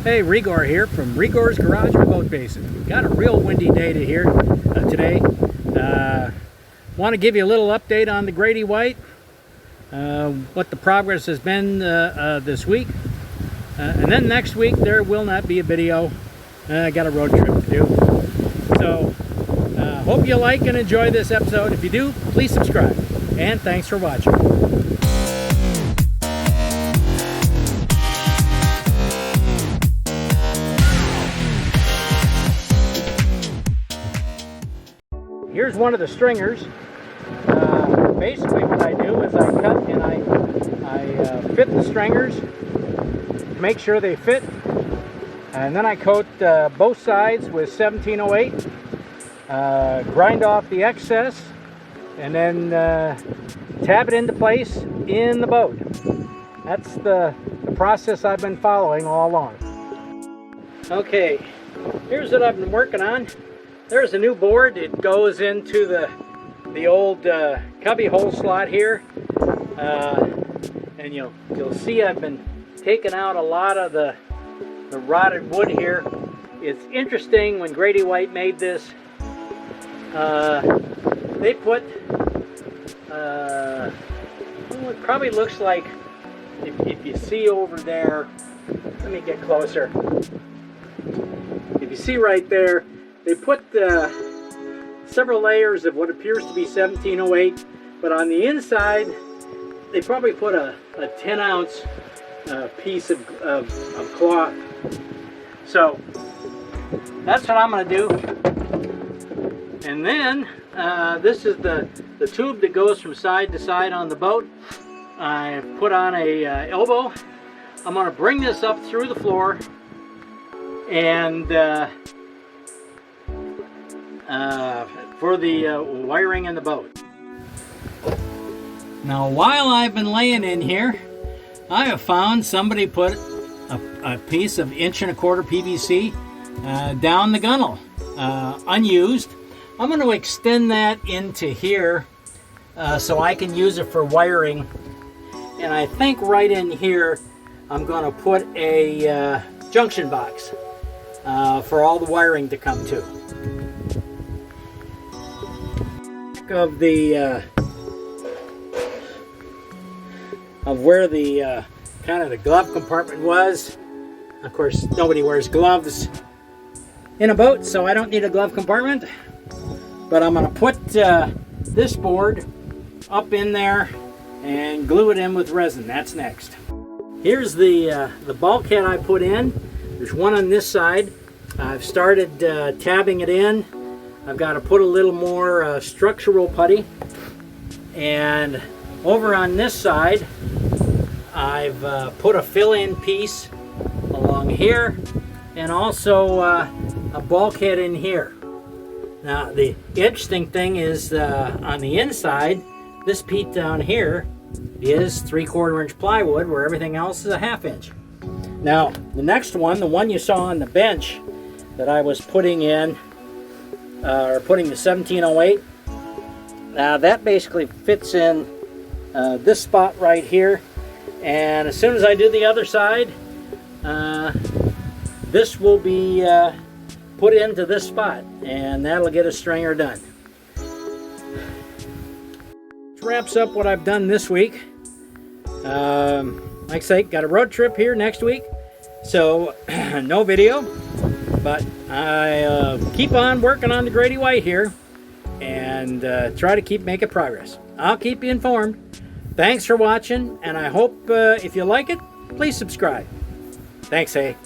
Hey, Rigor here from Rigor's Garage and Boat Basin. Got a real windy day today. Want to give you a little update on the Grady White, what the progress has been this week. And then next week there will not be a video. I got a road trip to do. So, hope you like and enjoy this episode. If you do, please subscribe. And thanks for watching. Here's one of the stringers. Basically what I do is I cut and I fit the stringers, make sure they fit, and then I coat both sides with 1708, grind off the excess, and then tab it into place in the boat. That's the process I've been following all along. Okay, here's what I've been working on. There's a new board. It goes into the old cubby hole slot here, and you'll see I've been taking out a lot of the rotted wood here. It's interesting, when Grady White made this, they put well, it probably looks like, if you see over there, let me get closer. If you see right there, they put several layers of what appears to be 1708, but on the inside they probably put a 10-ounce piece of cloth. So that's what I'm going to do. And then this is the tube that goes from side to side on the boat. I put on a elbow. I'm going to bring this up through the floor and for the wiring in the boat. Now, while I've been laying in here, I have found somebody put a piece of 1¼ PVC down the gunnel, unused. I'm going to extend that into here so I can use it for wiring. And I think right in here I'm going to put a junction box for all the wiring to come to. Of the where the kind of the glove compartment was. Of course, nobody wears gloves in a boat, so I don't need a glove compartment. But I'm going to put this board up in there and glue it in with resin. That's next. Here's the bulkhead I put in. There's one on this side. I've started tabbing it in. I've got to put a little more structural putty, and over on this side I've put a fill-in piece along here, and also a bulkhead in here. Now the interesting thing is on the inside, this piece down here is 3/4 inch plywood, where everything else is a 1/2 inch. Now the next one, the one you saw on the bench that I was putting in, or putting the 1708, now that basically fits in this spot right here, and as soon as I do the other side, this will be put into this spot, and that'll get a stringer done. Which wraps up what I've done this week. Like I say, got a road trip here next week, so no video. But I keep on working on the Grady White here, and try to keep making progress. I'll keep you informed. Thanks for watching, and I hope if you like it, please subscribe. Thanks, hey.